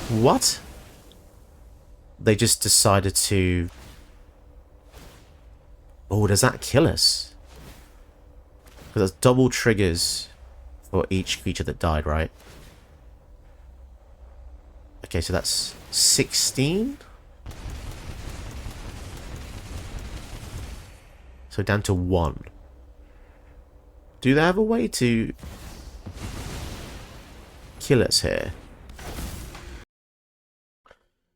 What? They just decided to... Oh, does that kill us? Because that's double triggers for each creature that died, right? Okay, so that's 16? So down to 1. Do they have a way to kill us here?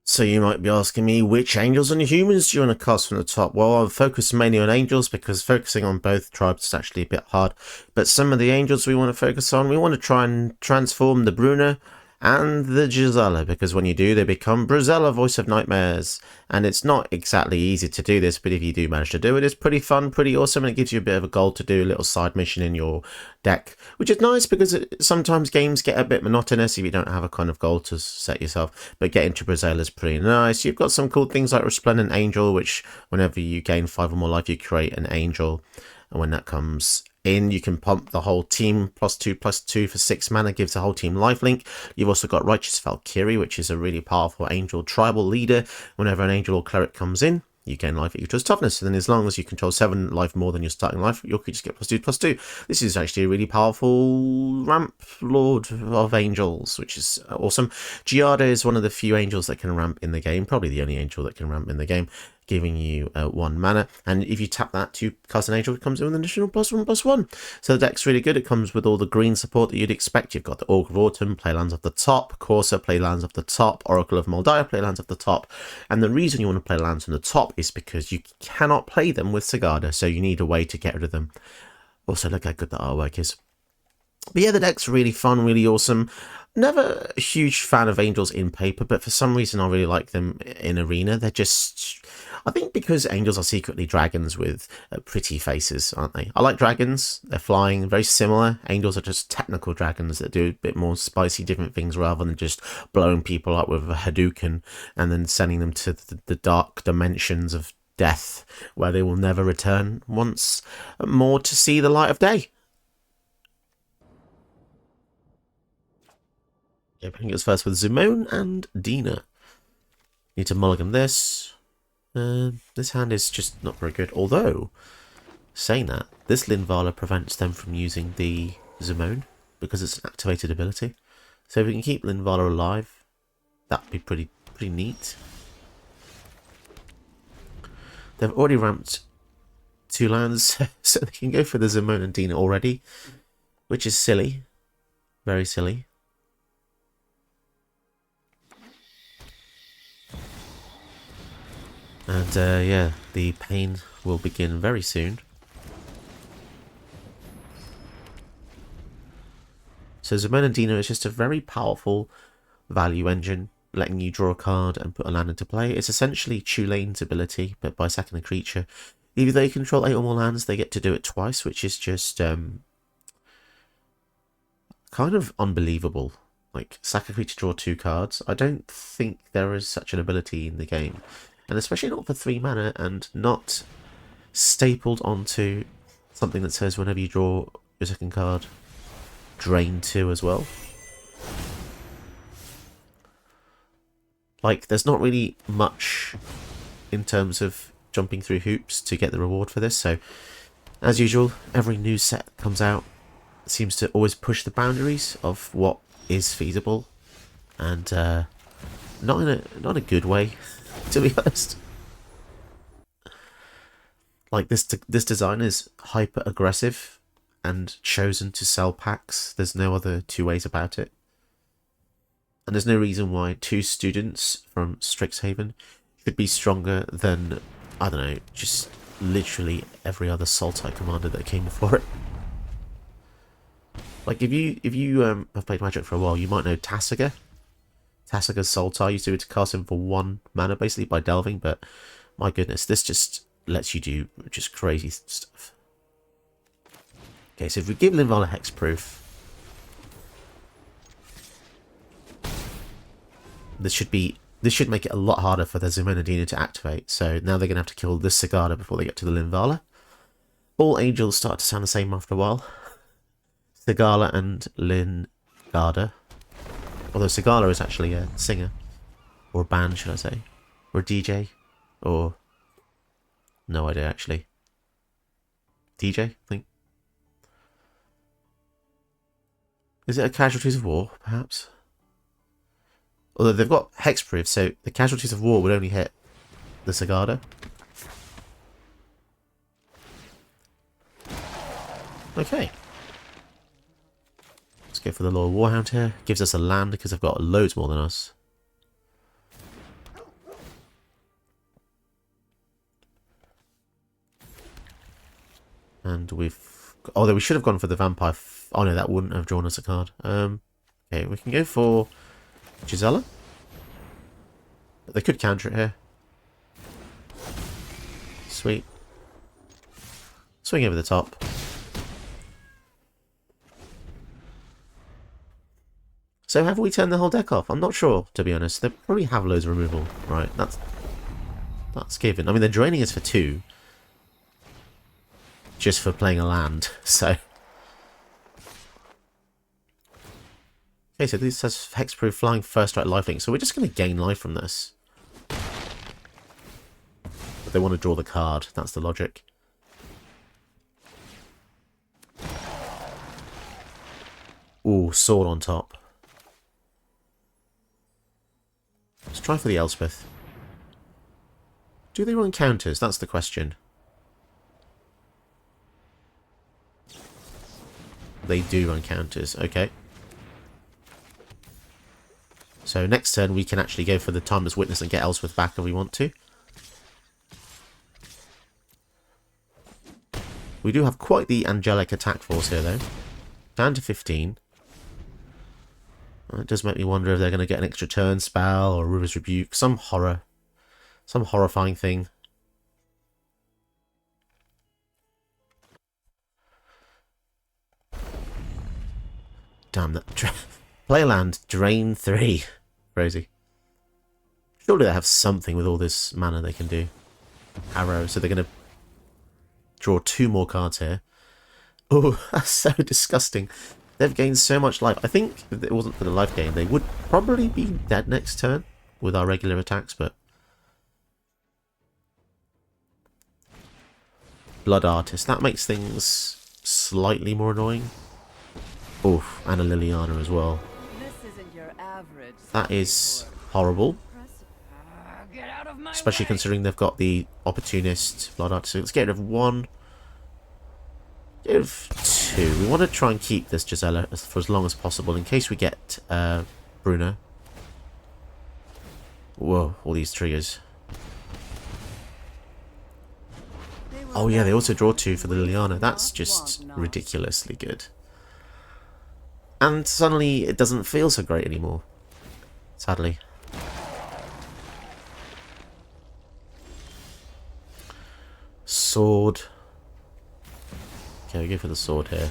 So you might be asking me, which angels and humans do you want to cast from the top? Well, I'll focus mainly on angels because focusing on both tribes is actually a bit hard. But some of the angels we want to focus on, we want to try and transform the Bruna and the Gisela, because when you do, they become Brazella, Voice of Nightmares. And it's not exactly easy to do this, but if you do manage to do it, it's pretty fun, pretty awesome, and it gives you a bit of a goal to do, a little side mission in your deck, which is nice because sometimes games get a bit monotonous if you don't have a kind of goal to set yourself, but getting to Brazella is pretty nice. You've got some cool things like Resplendent Angel, which whenever you gain 5 or more life, you create an angel, and when that comes in, you can pump the whole team +2/+2 for 6 mana, gives the whole team lifelink. You've also got Righteous Valkyrie, which is a really powerful angel tribal leader. Whenever an angel or cleric comes in, you gain life equal to its toughness, and then as long as you control 7 life more than your starting life, your creatures get +2/+2. This is actually a really powerful ramp lord of angels, which is awesome. Sigarda is one of the few angels that can ramp in the game, probably the only angel that can ramp in the game, giving you 1 mana, and if you tap that to cast an angel, it comes in with an additional +1/+1. So the deck's really good. It comes with all the green support that you'd expect. You've got the Orc of Autumn, play lands off the top, Corsair, play lands off the top, Oracle of Moldiah, play lands off the top, and the reason you want to play lands from the top is because you cannot play them with Sigarda, so you need a way to get rid of them. Also, look how good the artwork is. But yeah, the deck's really fun, really awesome. Never a huge fan of angels in paper, but for some reason I really like them in arena. They're just... I think because angels are secretly dragons with pretty faces, aren't they? I like dragons. They're flying, very similar. Angels are just technical dragons that do a bit more spicy, different things rather than just blowing people up with a Hadouken and then sending them to the dark dimensions of death where they will never return once more to see the light of day. Opening us first with Zimone and Dina. Need to mulligan this. This hand is just not very good. Although, saying that, this Linvala prevents them from using the Zimone because it's an activated ability. So if we can keep Linvala alive, that'd be pretty neat. They've already ramped 2 lands, so they can go for the Zimone and Dina already, which is silly. Very silly. And yeah, the pain will begin very soon. So Zimone and Dina is just a very powerful value engine, letting you draw a card and put a land into play. It's essentially Tulane's ability, but by sacking a creature. If they control 8 or more lands, they get to do it twice, which is just kind of unbelievable. Like, sack a creature, draw 2 cards. I don't think there is such an ability in the game. And especially not for 3 mana and not stapled onto something that says whenever you draw your second card, drain 2 as well. Like, there's not really much in terms of jumping through hoops to get the reward for this. So, as usual, every new set comes out seems to always push the boundaries of what is feasible. And not in a good way. To be honest, like this design is hyper aggressive and chosen to sell packs. There's no other 2 ways about it, and there's no reason why 2 students from Strixhaven should be stronger than, I don't know, just literally every other Sultai commander that came before it. Like if you have played Magic for a while, you might know Tasiga. Tasiga's Sultai used to be able to cast him for 1 mana, basically, by delving, but my goodness, this just lets you do just crazy stuff. Okay, so if we give Linvala Hexproof, this should make it a lot harder for the Zimone and Dina to activate, so now they're going to have to kill this Sigarda before they get to the Linvala. All angels start to sound the same after a while. Sigarda and Lingarda. Although Sigarda is actually a singer. Or a band, should I say? Or a DJ? Or... no idea, actually. DJ, I think. Is it a Casualties of War, perhaps? Although they've got hexproof, so the Casualties of War would only hit the Sigarda. Okay. Let's go for the Loyal Warhound here. Gives us a land because they've got loads more than us. And we've... although we should have gone for the Vampire... oh no, that wouldn't have drawn us a card. Okay, we can go for Gisela. They could counter it here. Sweet. Swing over the top. So have we turned the whole deck off? I'm not sure, to be honest. They probably have loads of removal. Right, that's given. I mean, they're draining us for 2. Just for playing a land, so... okay, so this says Hexproof, Flying, First Strike, Lifelink, so we're just going to gain life from this. But they want to draw the card, that's the logic. Ooh, sword on top. Let's try for the Elspeth. Do they run counters? That's the question. They do run counters, okay. So next turn we can actually go for the Timeless Witness and get Elspeth back if we want to. We do have quite the angelic attack force here though. Down to 15. It does make me wonder if they're going to get an extra turn spell or River's Rebuke. Some horrifying thing. Damn that. Play land, drain 3. Crazy. Surely they have something with all this mana they can do. Arrow, so they're going to draw 2 more cards here. Oh, that's so disgusting. They've gained so much life. I think if it wasn't for the life gain, they would probably be dead next turn with our regular attacks, but... Blood Artist. That makes things slightly more annoying. Oof, and a Liliana as well. That is horrible. Especially considering they've got the Opportunist Blood Artist. So let's get rid of 1. Get rid of 2. We want to try and keep this Gisela for as long as possible in case we get Bruno. Whoa, all these triggers. Oh yeah, they also draw 2 for the Liliana. That's just ridiculously good. And suddenly it doesn't feel so great anymore. Sadly. Sword. Okay, we go for the sword here.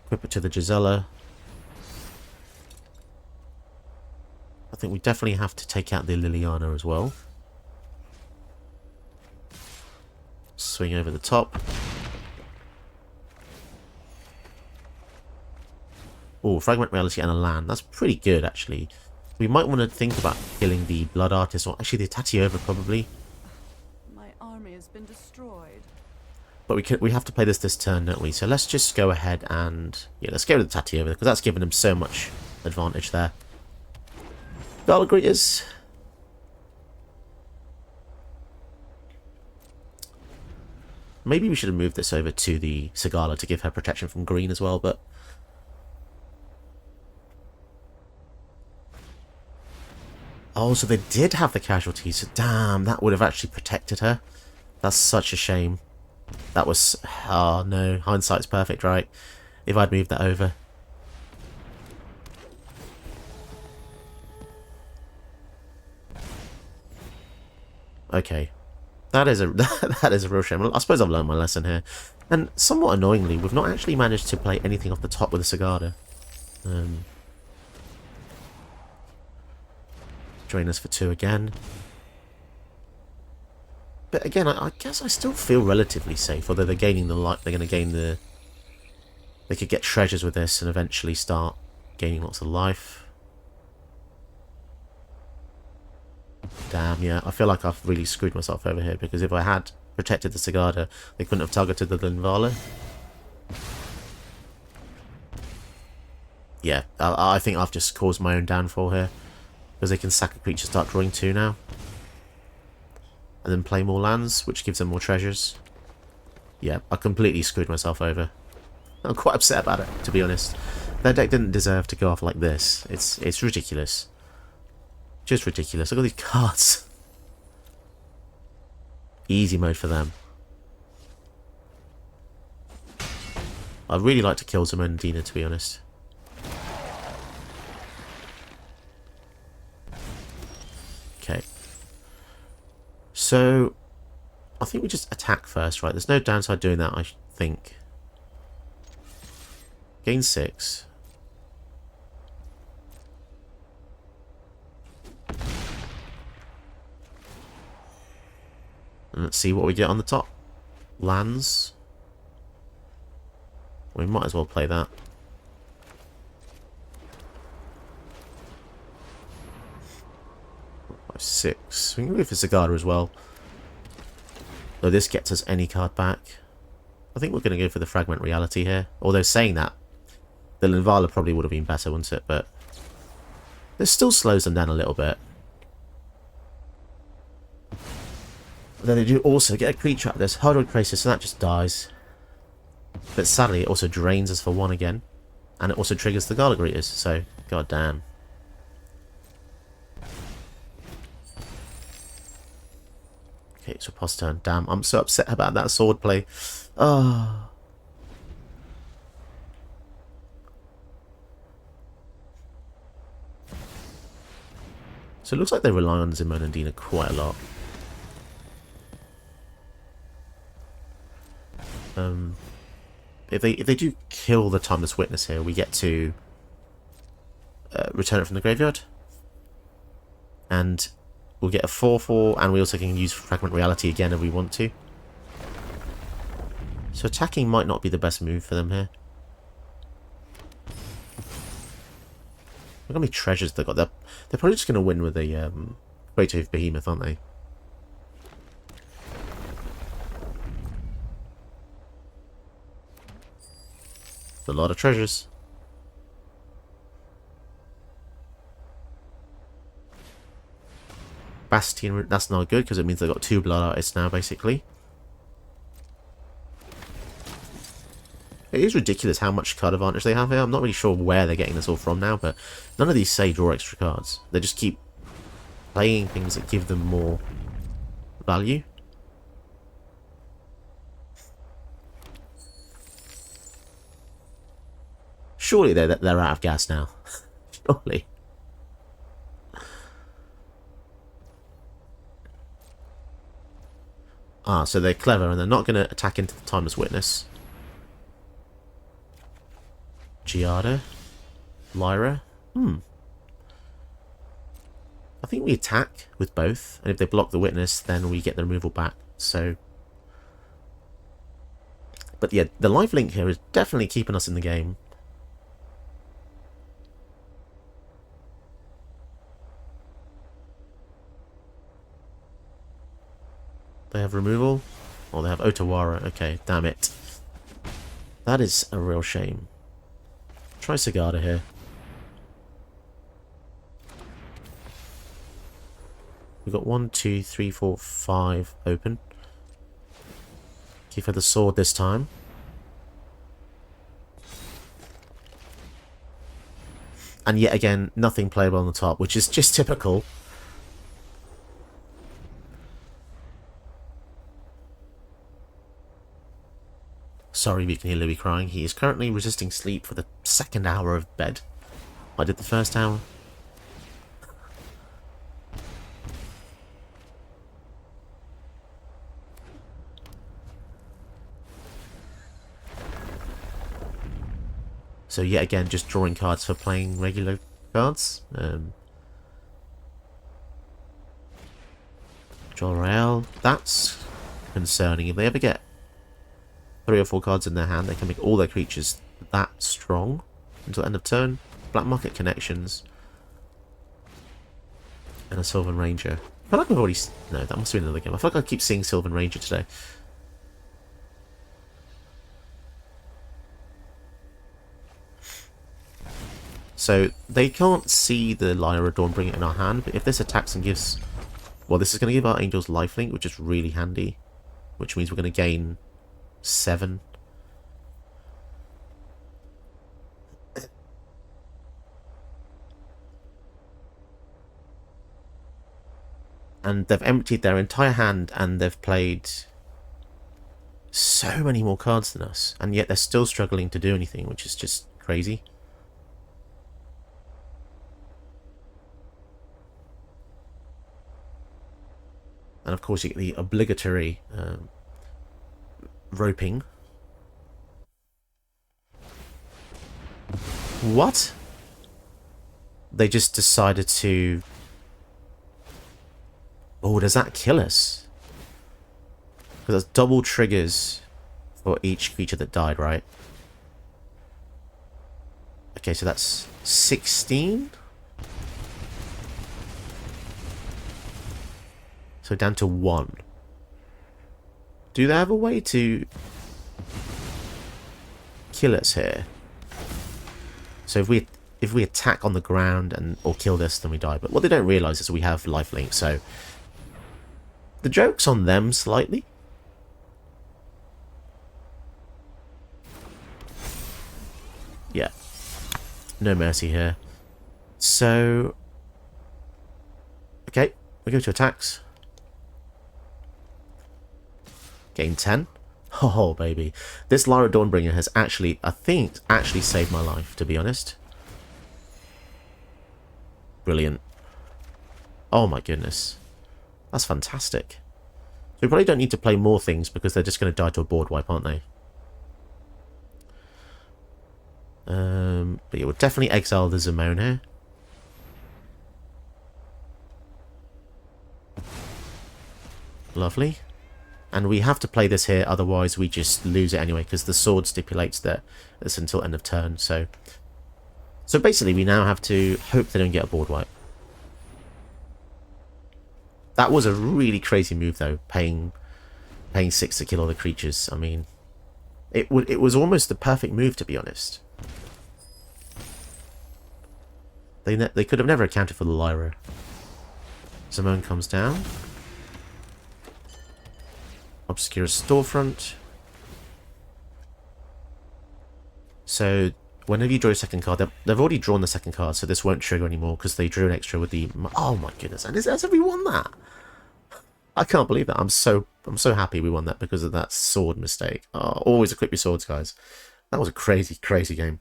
Equip it to the Gisela. I think we definitely have to take out the Liliana as well. Swing over the top. Oh, Fragment Reality and a land. That's pretty good, actually. We might want to think about killing the Blood Artist, or actually the Tatiova, probably. My army has been destroyed. But we have to play this turn, don't we? So let's just go ahead and... yeah, let's go with the Tatiova, because that's given him so much advantage there. Battle Greeters. Maybe we should have moved this over to the Sigarda to give her protection from green as well, but... oh, so they did have the casualties. Damn, that would have actually protected her. That's such a shame. That was... oh no, hindsight's perfect, right? If I'd moved that over. Okay. That is a that is a real shame. I suppose I've learned my lesson here. And somewhat annoyingly, we've not actually managed to play anything off the top with the Sigarda. Drain us for 2 again. But again, I guess I still feel relatively safe, although they're gaining the light. They're going to gain the... they could get treasures with this and eventually start gaining lots of life. Damn, yeah. I feel like I've really screwed myself over here, because if I had protected the Sigarda, they couldn't have targeted the Linvala. Yeah, I think I've just caused my own downfall here. Because they can sack a creature, start drawing 2 now. And then play more lands, which gives them more treasures. Yeah, I completely screwed myself over. I'm quite upset about it, to be honest. Their deck didn't deserve to go off like this. It's ridiculous. Just ridiculous. Look at these cards. Easy mode for them. I'd really like to kill Zimone and Dina, to be honest. Okay. So, I think we just attack first, right? There's no downside doing that, I think. Gain 6. And let's see what we get on the top. Lands. We might as well play that. 6. We can go for Sigarda as well. Though this gets us any card back. I think we're going to go for the Fragment Reality here. Although saying that, the Linvala probably would have been better, wouldn't it? But this still slows them down a little bit. But then they do also get a creature out of this, Hydroid Crisis, so that just dies. But sadly, it also drains us for 1 again. And it also triggers the Gala Greeters, so god damn. Okay, so pause turn. Damn, I'm so upset about that sword play. Oh. So it looks like they rely on Zimone and Dina quite a lot. If they do kill the Timeless Witness here, we get to return it from the graveyard. And we'll get a 4/4, and we also can use Fragment Reality again if we want to. So attacking might not be the best move for them here. Look how many treasures they've got. They're probably just going to win with a Great Oath Behemoth, aren't they? A lot of treasures. Bastion, that's not good because it means they've got 2 Blood Artists now, basically. It is ridiculous how much card advantage they have here. I'm not really sure where they're getting this all from now, but none of these say draw extra cards. They just keep playing things that give them more value. Surely they're out of gas now. Surely. Ah, so they're clever and they're not going to attack into the Timeless Witness. Giada? Lyra? I think we attack with both, and if they block the Witness, then we get the removal back, so... But yeah, the lifelink here is definitely keeping us in the game. They have removal? Oh, they have Otawara. Okay, damn it. That is a real shame. Try Sigarda here. We've got 1, 2, 3, 4, 5 open. Give her the sword this time. And yet again, nothing playable on the top, which is just typical. Sorry, we can hear Louis crying. He is currently resisting sleep for the 2nd hour of bed. I did the 1st hour. So yet again, just drawing cards for playing regular cards. Jor-El, that's concerning. If they ever get 3 or 4 cards in their hand, they can make all their creatures that strong until the end of turn. Black Market Connections. And a Sylvan Ranger. feel like I've already... No, that must have been another game. I feel like I keep seeing Sylvan Ranger today. So, they can't see the Lyra Dawnbringer in our hand, but if this attacks and gives... Well, this is going to give our Angels lifelink, which is really handy. Which means we're going to gain 7. And they've emptied their entire hand and they've played so many more cards than us. And yet they're still struggling to do anything, which is just crazy. And of course you get the obligatory roping. What? They just decided to... Oh, does that kill us? Because that's double triggers for each creature that died, right? Okay, so that's 16? So down to 1. Do they have a way to kill us here? So if we attack on the ground and or kill this, then we die. But what they don't realise is we have lifelink, so the joke's on them slightly. Yeah. No mercy here. So okay, we go to attacks. Gain 10. Oh, baby. This Lyra Dawnbringer has actually, I think, actually saved my life, to be honest. Brilliant. Oh my goodness. That's fantastic. So we probably don't need to play more things because they're just going to die to a board wipe, aren't they? But yeah, we'll definitely exile the Zimone here. Lovely. And we have to play this here, otherwise we just lose it anyway, because the sword stipulates that it's until end of turn. So basically we now have to hope they don't get a board wipe. That was a really crazy move though, paying 6 to kill all the creatures. I mean, it was almost the perfect move, to be honest. They could have never accounted for the Lyra. Zimone comes down. Obscure storefront. So whenever you draw a second card, they've already drawn the second card, so this won't trigger anymore because they drew an extra with the... Oh my goodness, and has we won that? I can't believe that. I'm so happy we won that because of that sword mistake. Oh, always equip your swords, guys. That was a crazy, crazy game.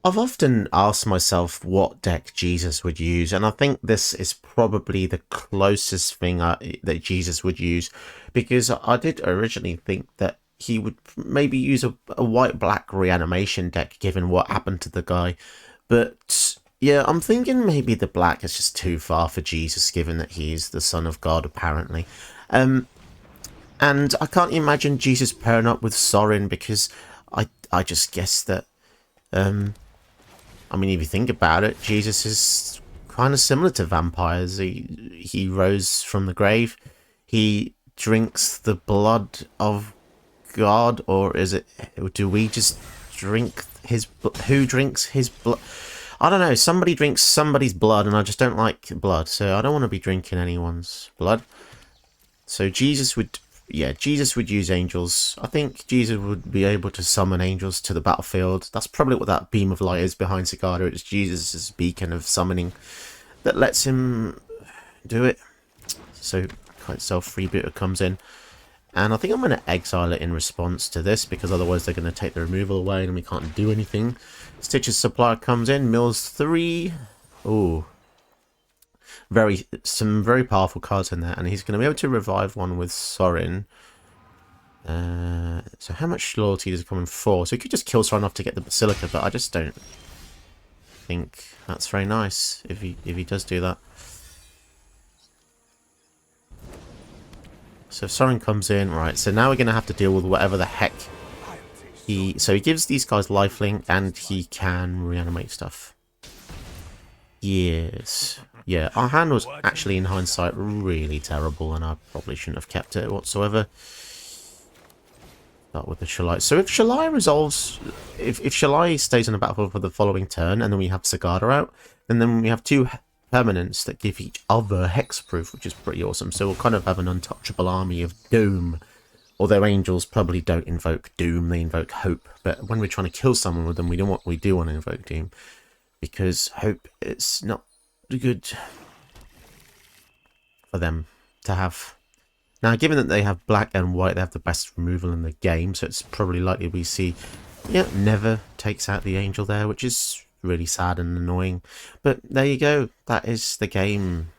I've often asked myself what deck Jesus would use, and I think this is probably the closest thing that Jesus would use, because I did originally think that he would maybe use a white-black reanimation deck, given what happened to the guy. But yeah, I'm thinking maybe the black is just too far for Jesus, given that he's the Son of God, apparently. And I can't imagine Jesus pairing up with Sauron, because I just guess that... I mean, if you think about it, Jesus is kind of similar to vampires. He rose from the grave. He drinks the blood of God, or is it? Do we just drink his? Who drinks his blood? I don't know. Somebody drinks somebody's blood, and I just don't like blood, so I don't want to be drinking anyone's blood. So Jesus would. Yeah, Jesus would use angels. I think Jesus would be able to summon angels to the battlefield. That's probably what that beam of light is behind Sigarda. It's Jesus' beacon of summoning that lets him do it. So, Kite Self Freebooter comes in. And I think I'm going to exile it in response to this, because otherwise they're going to take the removal away and we can't do anything. Stitch's Supplier comes in, mills 3. Ooh. Some very powerful cards in there, and he's going to be able to revive one with Sauron. So how much loyalty does it come in 4? So he could just kill Sauron off to get the Basilica, but I just don't think that's very nice if he does do that. So if Sauron comes in, right, so now we're going to have to deal with whatever the heck he... So he gives these guys lifelink, and he can reanimate stuff. Yes. Yeah, our hand was actually, in hindsight, really terrible, and I probably shouldn't have kept it whatsoever. Start with the Shalai. So if Shalai resolves... If Shalai stays on the battlefield for the following turn, and then we have Sigarda out, and then we have two permanents that give each other hexproof, which is pretty awesome. So we'll kind of have an untouchable army of doom. Although angels probably don't invoke doom, they invoke hope. But when we're trying to kill someone with them, we want to invoke doom. Because hope is not good for them to have. Now, given that they have black and white, they have the best removal in the game, so it's probably likely we see, yeah, Never takes out the angel there, which is really sad and annoying. But there you go. That is the game.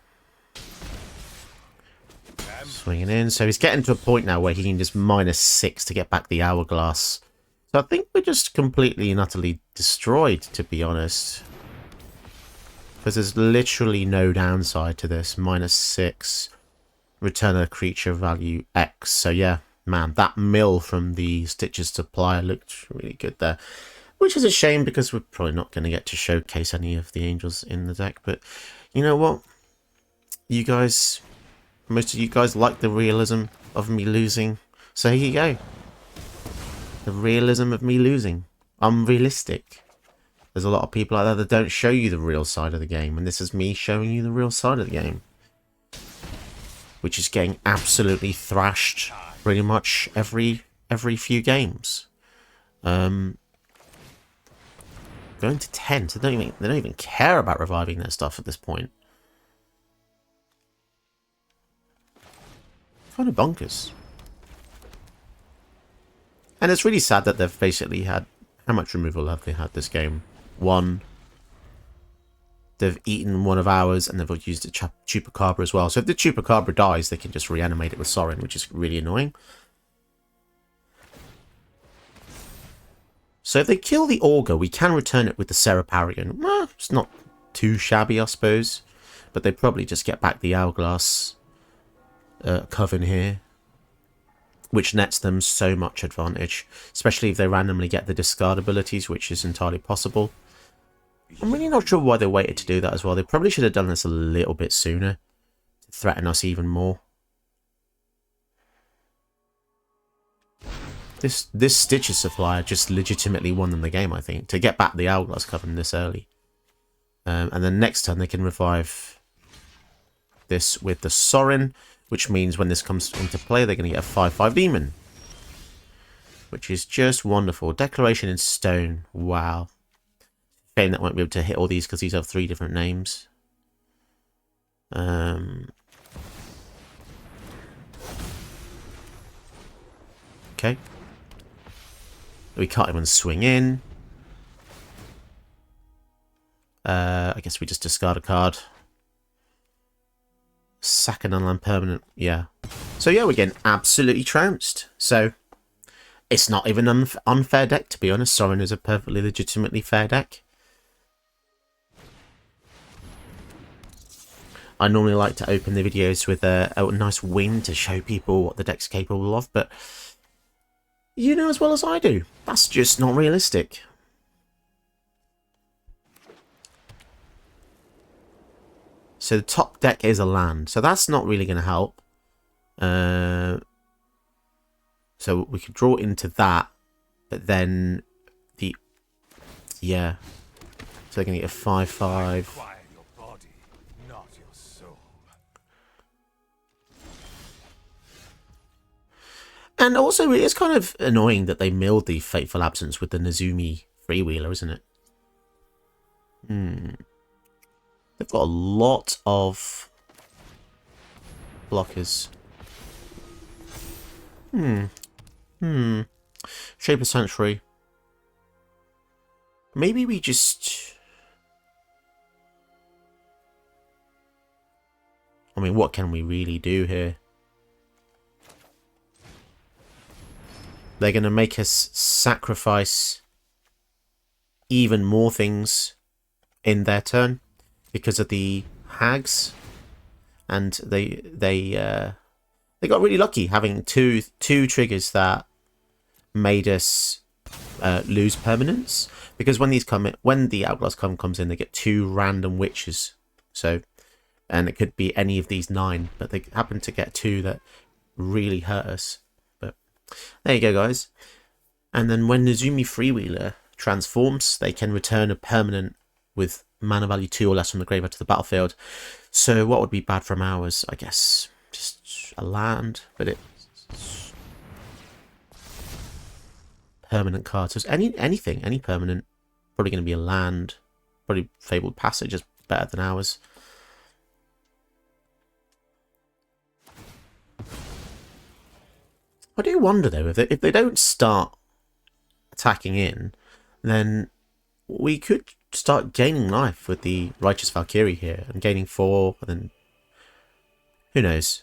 Swinging in. So he's getting to a point now where he can just -6 to get back the hourglass. So I think we're just completely and utterly destroyed, to be honest. Because there's literally no downside to this. -6. Return a creature value X. So yeah, man, that mill from the Stitches Supplier looked really good there. Which is a shame because we're probably not going to get to showcase any of the angels in the deck. But you know what? You guys, most of you guys like the realism of me losing. So here you go. The realism of me losing. I'm realistic. There's a lot of people out there that don't show you the real side of the game. And this is me showing you the real side of the game. Which is getting absolutely thrashed pretty much every few games. Going to 10, so they don't even care about reviving their stuff at this point. Kind of bonkers. And it's really sad that they've basically had... How much removal have they had this game? 1. They've eaten one of ours, and they've used a Chupacabra as well. So if the Chupacabra dies, they can just reanimate it with Sauron, which is really annoying. So if they kill the Augur, we can return it with the Seraparian. Well, it's not too shabby, I suppose. But they probably just get back the Hourglass Coven here. Which nets them so much advantage. Especially if they randomly get the discard abilities, which is entirely possible. I'm really not sure why they waited to do that as well. They probably should have done this a little bit sooner. To threaten us even more. This Stitches Supplier just legitimately won them the game, I think. To get back the Hourglass Coven this early. And then next turn they can revive this with the Sauron. Which means when this comes into play, they're going to get a 5/5 demon. Which is just wonderful. Declaration in Stone. Wow. Shame that won't be able to hit all these because these have 3 different names. Okay. We can't even swing in. I guess we just discard a card. Sack an unland permanent. Yeah. So yeah, we're getting absolutely trounced. So it's not even an unfair deck, to be honest. Sauron is a perfectly legitimately fair deck. I normally like to open the videos with a nice win to show people what the deck's capable of, but you know as well as I do, that's just not realistic. So the top deck is a land, so that's not really going to help. So we could draw into that, but then the... Yeah. So they're going to get a 5/5. And also, it is kind of annoying that they milled the Fateful Absence with the Nezumi Freewheeler, isn't it? They've got a lot of blockers. Shape of Sanctuary. Maybe we just... I mean, what can we really do here? They're going to make us sacrifice even more things in their turn because of the hags, and they got really lucky having two triggers that made us lose permanence. because when these come in, when the Outlaws comes in, they get 2 random witches. So, and it could be any of these 9, but they happen to get 2 that really hurt us. But there you go, guys. And then when Nezumi Freewheeler transforms, they can return a permanent with mana value 2 or less from the graveyard to the battlefield. So what would be bad from ours? I guess just a land, but it's permanent cards. So anything, any permanent, probably going to be a land. Probably Fabled Passage is better than ours. I do wonder though, if they don't start attacking in, then we could start gaining life with the Righteous Valkyrie here and gaining 4, and then who knows?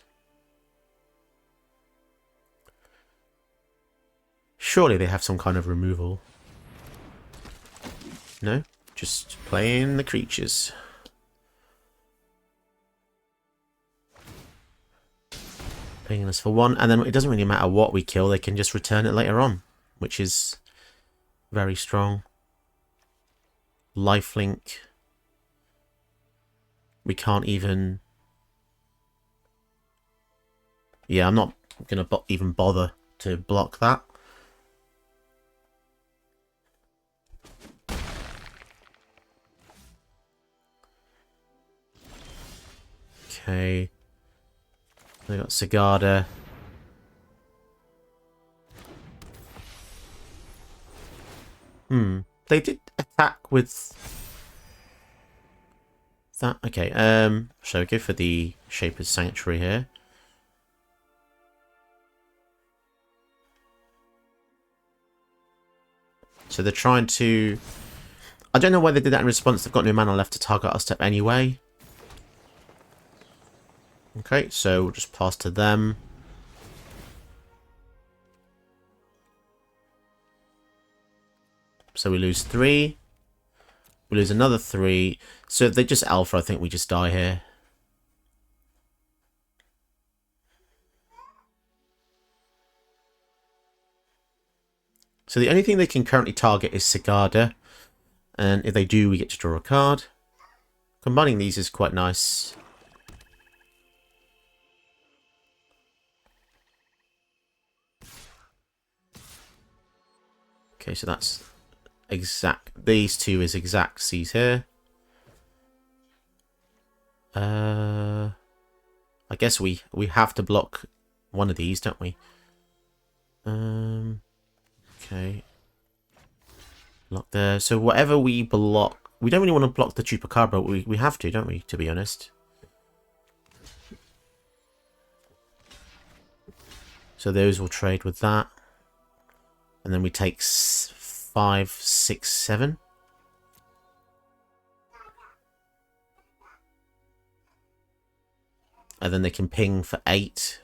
Surely they have some kind of removal. No? Just playing the creatures. Paying us for 1, and then it doesn't really matter what we kill, they can just return it later on, which is very strong. Lifelink. We can't even... Yeah, I'm not going to even bother to block that. Okay. They got Sigarda. They did attack with that. Okay, so go for the Shaper's Sanctuary here. So they're trying to... I don't know why they did that in response. They've got no mana left to target our step anyway. Okay, so we'll just pass to them. So we lose 3. We lose another 3. So if they just alpha, I think we just die here. So the only thing they can currently target is Sigarda. And if they do, we get to draw a card. Combining these is quite nice. Okay, so that's exact. These 2 is exact C's here. I guess we have to block one of these, don't we? Okay. Block there. So whatever we block, we don't really want to block the Chupacabra, but we have to, don't we? To be honest. So those will trade with that. And then we take 5, 6, 7. And then they can ping for 8.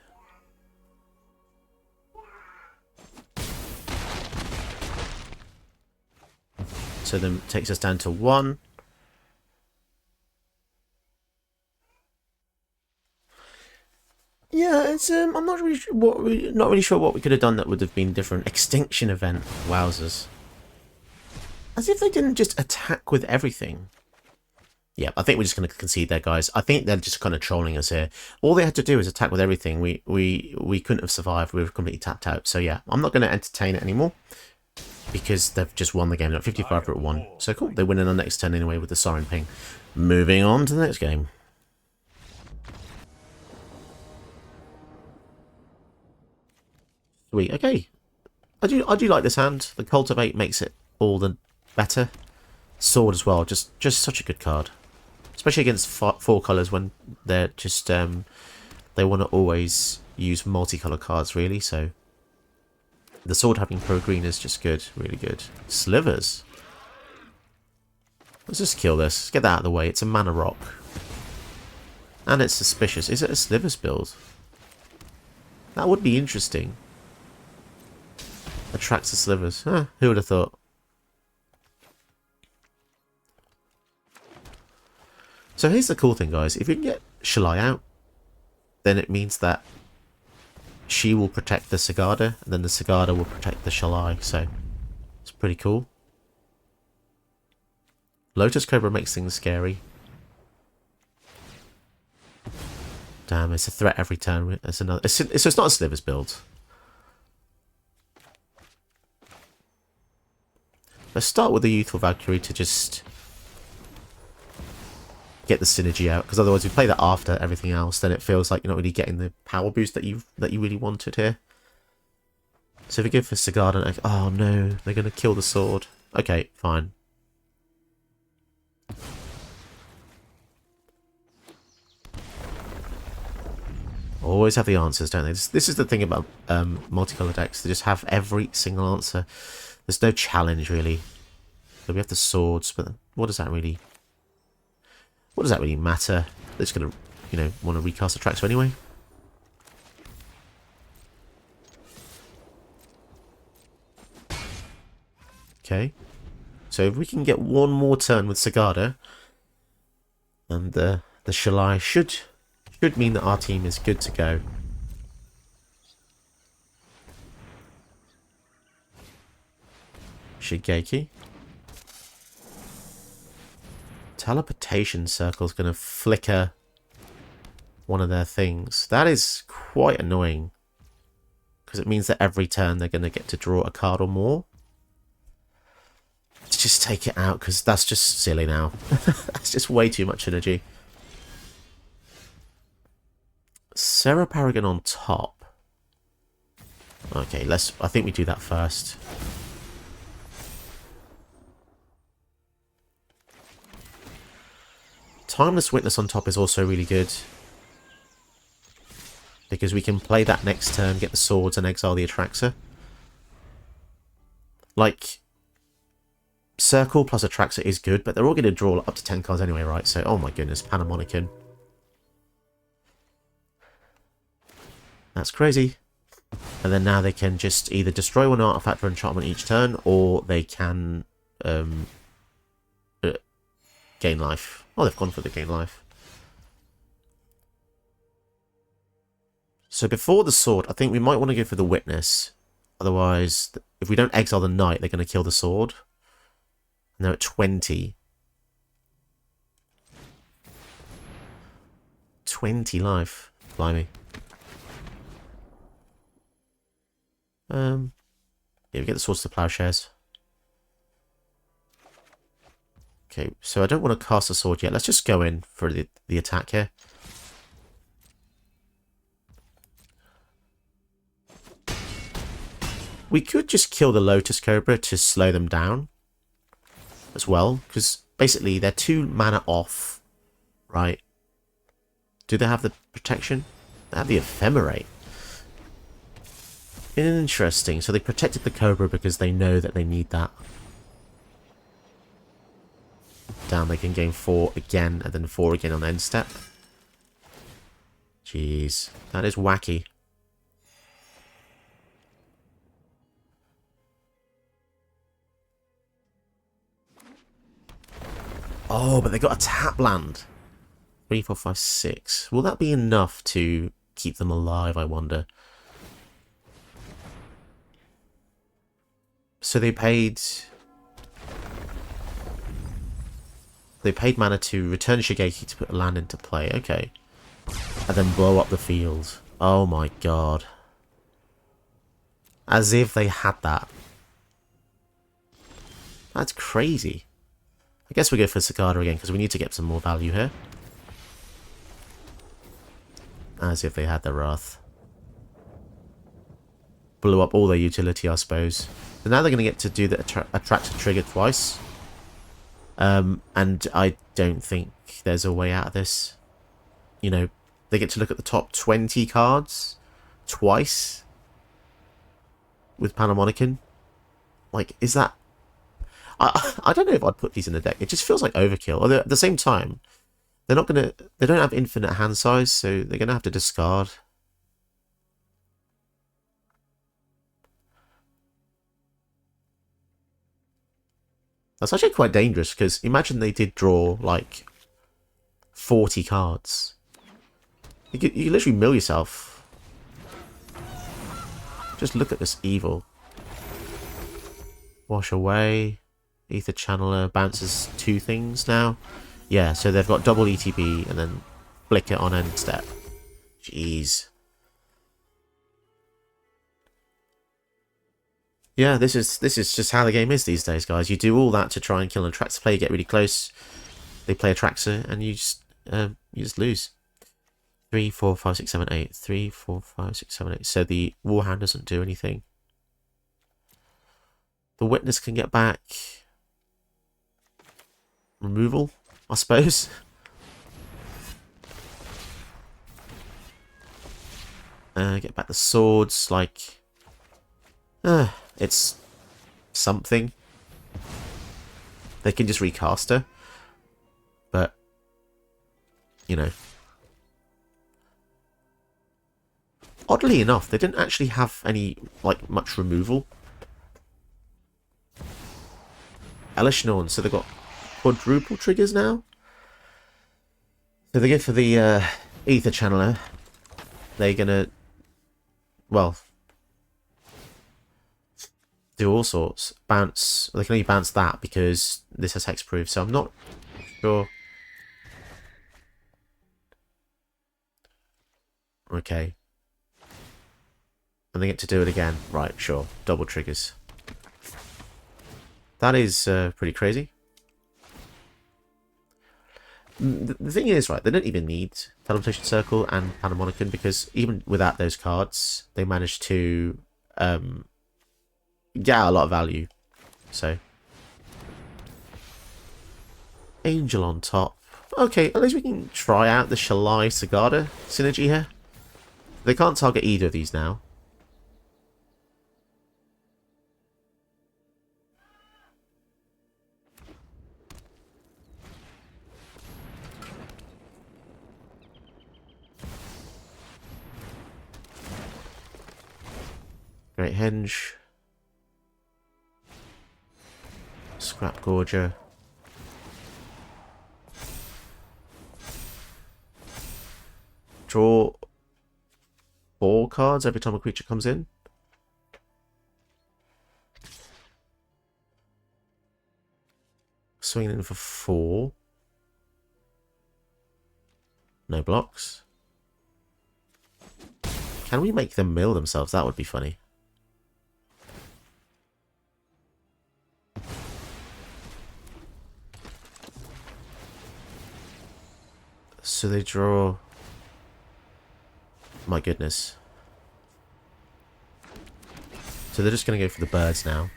So then it takes us down to 1. Yeah, it's I'm not really sure what we could have done that would have been different. Extinction event, wowzers! As if they didn't just attack with everything. Yeah, I think we're just going to concede there, guys. I think they're just kind of trolling us here. All they had to do was attack with everything. We couldn't have survived. We were completely tapped out. So yeah, I'm not going to entertain it anymore because they've just won the game. They're at 55 for at 1. So cool. They win in the next turn anyway with the Sauron ping. Moving on to the next game. Sweet. Okay. I do like this hand. The Cultivate makes it all the better. Sword as well. Just such a good card. Especially against 4 colours when they're just they want to always use multicolour cards really, so the sword having pro green is just good, really good. Slivers. Let's just kill this. Let's get that out of the way. It's a mana rock. And it's suspicious. Is it a Slivers build? That would be interesting. Atraxa Slivers. Huh, who would have thought? So here's the cool thing, guys. If you can get Shalai out, then it means that she will protect the Sigarda, and then the Sigarda will protect the Shalai. So it's pretty cool. Lotus Cobra makes things scary. Damn, it's a threat every turn. It's another. It's not a Slivers build. Let's start with the Youthful Valkyrie to just get the synergy out, because otherwise we play that after everything else, then it feels like you're not really getting the power boost that you really wanted here. So if we go for Sigarda, oh no, they're going to kill the sword. Okay, fine. Always have the answers, don't they? This is the thing about multicolored decks. They just have every single answer. There's no challenge, really. So we have the swords, but what does that really... What does that really matter? They're just going to, you know, want to recast Atraxa anyway. Okay. So if we can get one more turn with Sigarda, and the Shalai should mean that our team is good to go. Shigeki. Teleportation circle is going to flicker one of their things. That is quite annoying, because it means that every turn they're going to get to draw a card or more. Let's just take it out, because that's just silly now. That's just way too much energy. Sarah Paragon on top. Okay, I think we do that first. Timeless Witness on top is also really good, because we can play that next turn, get the swords, and exile the Atraxa. Like, Circle plus Atraxa is good, but they're all going to draw up to 10 cards anyway, right? So, oh my goodness, Panamonican. That's crazy. And then now they can just either destroy one artifact or enchantment each turn, or they can gain life. Oh, they've gone for the gain life. So before the sword, I think we might want to go for the Witness. Otherwise, if we don't exile the Knight, they're going to kill the sword. And they're at 20. 20 life. Blimey. Yeah, we get the Swords to Plowshares. Okay, so I don't want to cast a sword yet. Let's just go in for the attack here. We could just kill the Lotus Cobra to slow them down as well, because basically they're 2 mana off, right? Do they have the protection? They have the Ephemerate. Interesting. So they protected the Cobra because they know that they need that. Down, they can gain 4 again, and then 4 again on end step. Jeez, that is wacky. Oh, but they got a tap land. 3, 4, 5, 6. Will that be enough to keep them alive, I wonder? So they paid mana to return Shigeki to put a land into play. Okay. And then blow up the field. Oh my god. As if they had that. That's crazy. I guess we go for Sigarda again, because we need to get some more value here. As if they had the Wrath. Blew up all their utility, I suppose. So now they're going to get to do the Atraxa trigger twice. And I don't think there's a way out of this. You know, they get to look at the top 20 cards twice with Panamonican. Like, is that... I don't know if I'd put these in the deck. It just feels like overkill. Although at the same time, they're not going to... They don't have infinite hand size, so they're going to have to discard. That's actually quite dangerous, because imagine they did draw, like, 40 cards. You could literally mill yourself. Just look at this evil. Wash away. Ether Channeler bounces 2 things now. Yeah, so they've got double ETB and then flick it on end step. Jeez. Yeah, this is just how the game is these days, guys. You do all that to try and kill an Atraxa player, get really close. They play Atraxa, and you just lose. 3, 4, 5, 6, 7, 8. 3, 4, 5, 6, 7, 8. So the Warhound doesn't do anything. The Witness can get back removal, I suppose. Get back the swords, like... it's something. They can just recast her. But, you know. Oddly enough, they didn't actually have any, like, much removal. Elishnorn, so they've got quadruple triggers now. So they go for the Ether Channeler. They're gonna, well, do all sorts. Bounce. Well, they can only bounce that because this has hexproof, so I'm not sure. Okay. And they get to do it again. Right, sure. Double triggers. That is pretty crazy. The thing is, right, they don't even need Teleportation Circle and Panharmonicon because even without those cards, they managed to get out a lot of value. So, Angel on top. Okay, at least we can try out the Shalai Sigarda synergy here. They can't target either of these now. Great Henge. Scrap Gorger. Draw 4 cards every time a creature comes in. Swinging in for 4. No blocks. Can we make them mill themselves? That would be funny. So they draw... My goodness. So they're just going to go for the birds now.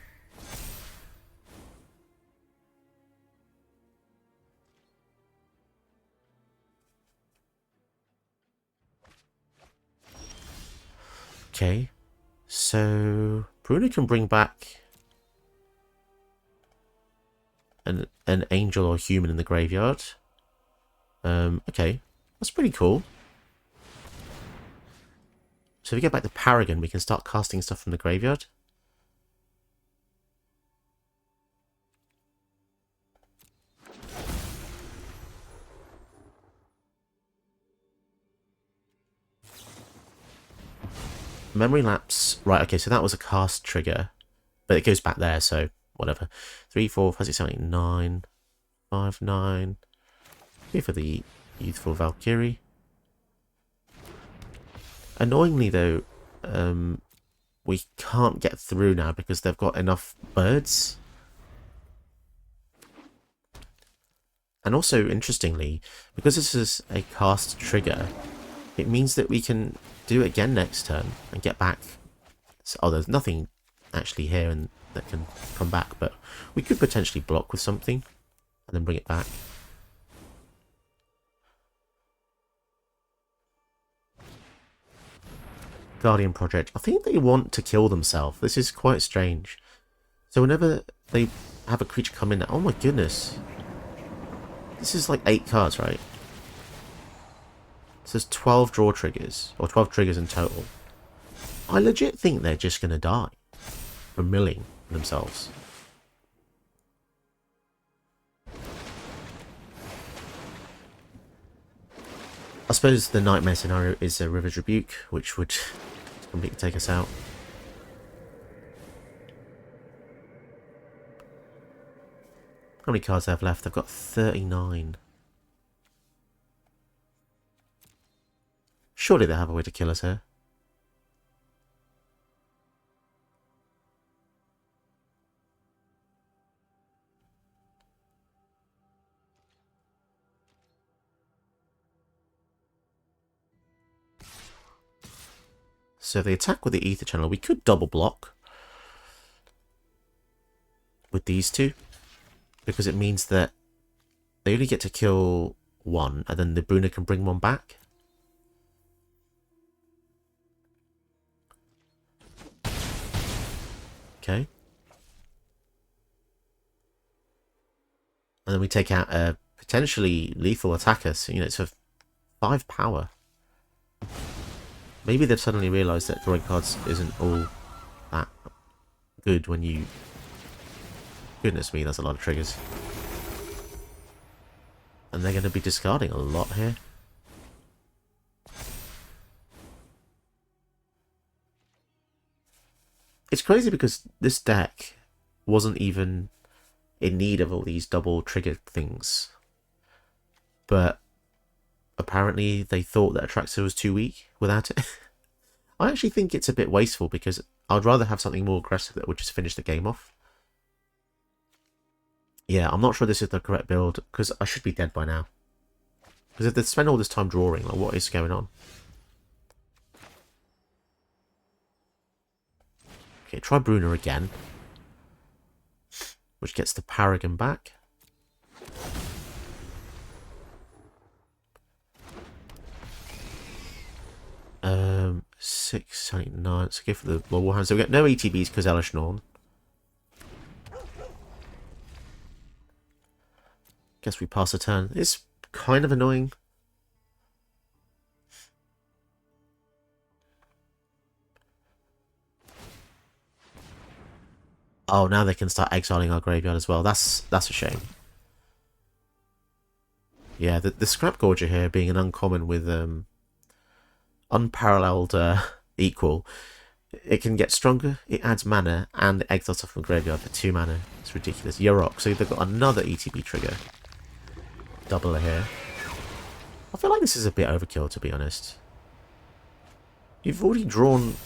Okay. So Bruno can bring back an angel or human in the graveyard. Okay. That's pretty cool. So if we get back to Paragon, we can start casting stuff from the graveyard. Memory lapse. Right, okay, so that was a cast trigger. But it goes back there, so whatever. 3, 4, 5, 6, 7, 8, 9. 5, 9. Here for the Youthful Valkyrie. Annoyingly, though, we can't get through now because they've got enough birds. And also, interestingly, because this is a cast trigger, it means that we can do it again next turn and get back. So, oh, there's nothing actually here and that can come back, but we could potentially block with something and then bring it back. Guardian Project. I think they want to kill themselves. This is quite strange. So whenever they have a creature come in... Oh my goodness. This is like 8 cards, right? So there's 12 draw triggers. Or 12 triggers in total. I legit think they're just going to die from milling themselves. I suppose the nightmare scenario is a River's Rebuke, which would completely take us out. How many cards do I have left? I've got 39. Surely they have a way to kill us here. So if they attack with the ether channel, we could double block with these two, because it means that they only get to kill one, and then the Bruna can bring one back. Okay. And then we take out a potentially lethal attacker, so, you know, it's a 5 power. Maybe they've suddenly realised that drawing cards isn't all that good when you... Goodness me, that's a lot of triggers. And they're going to be discarding a lot here. It's crazy because this deck wasn't even in need of all these double trigger things. But apparently they thought that Atraxa was too weak without it. I actually think it's a bit wasteful because I'd rather have something more aggressive that would just finish the game off. Yeah, I'm not sure this is the correct build because I should be dead by now. Because if they spend all this time drawing, like, what is going on? Okay, try Bruna again. Which gets the Paragon back. Um, 6, 8, 9. Let's go for the Warhammer Hand. So we get no ETBs because Elish Norn. Guess we pass a turn. It's kind of annoying. Oh, now they can start exiling our graveyard as well. That's a shame. Yeah, the Scrap Gorger here being an uncommon with unparalleled equal. It can get stronger, it adds mana, and it exiles off from graveyard for 2 mana. It's ridiculous. Yurok, so they've got another ETB trigger. Doubler here. I feel like this is a bit overkill, to be honest. You've already drawn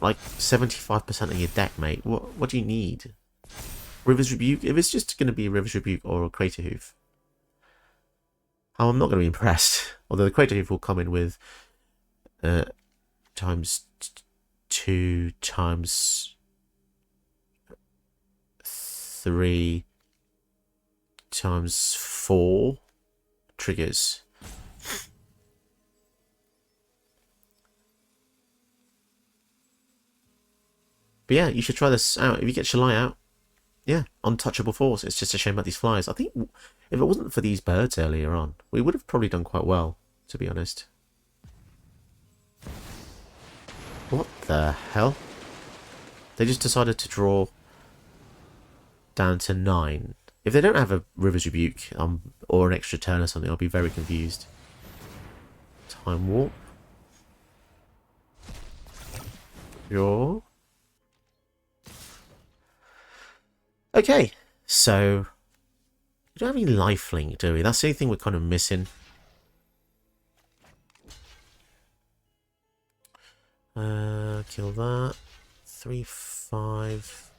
like 75% of your deck, mate. What do you need? River's Rebuke? If it's just going to be River's Rebuke or a Crater Hoof, I'm not going to be impressed. Although the Crater Hoof will come in with times 2 times 3 times 4 triggers. But yeah, you should try this out. If you get Shalai out, yeah, untouchable force. It's just a shame about these flyers. I think if it wasn't for these birds earlier on, we would have probably done quite well, to be honest. What the hell? They just decided to draw down to 9. If they don't have a River's Rebuke or an extra turn or something, I'll be very confused. Time Warp. Sure. Okay, so we don't have any lifelink, do we? That's the only thing we're kind of missing. Kill that. 3, 5,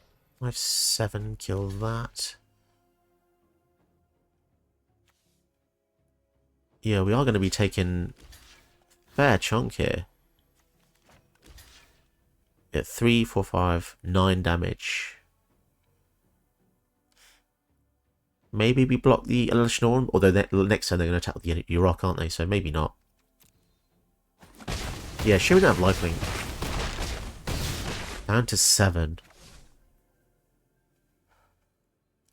5, 7. Kill that. Yeah, we are going to be taking a fair chunk here. At 3, 4, 5, 9 damage. Maybe we block the Elish Norn, although next turn they're going to attack the Yurok, aren't they? So maybe not. Yeah, should we not have lifelink? Down to 7.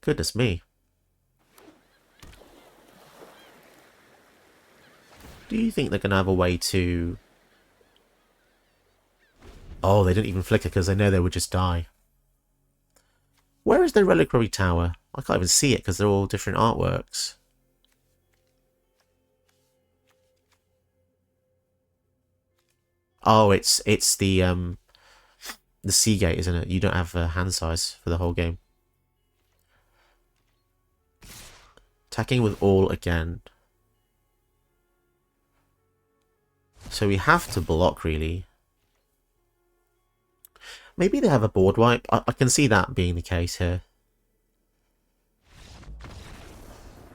Goodness me. Do you think they're going to have a way to... Oh, they didn't even flicker because they know they would just die. Where is the Reliquary Tower? I can't even see it because they're all different artworks. Oh, it's the Seagate, isn't it? You don't have hand size for the whole game. Attacking with all again. So we have to block, really. Maybe they have a board wipe. I can see that being the case here.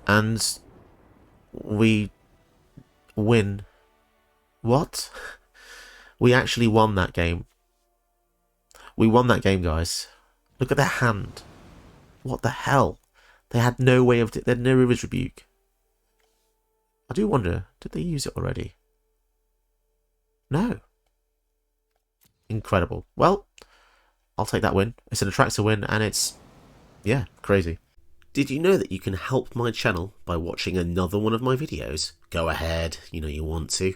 And we win. What? We actually won that game. We won that game, guys. Look at their hand. What the hell? They had no way of... They had no River's Rebuke. I do wonder, did they use it already? No. Incredible. Well, I'll take that win. It's an Atraxa win, and it's... yeah, crazy. Did you know that you can help my channel by watching another one of my videos? Go ahead, you know you want to.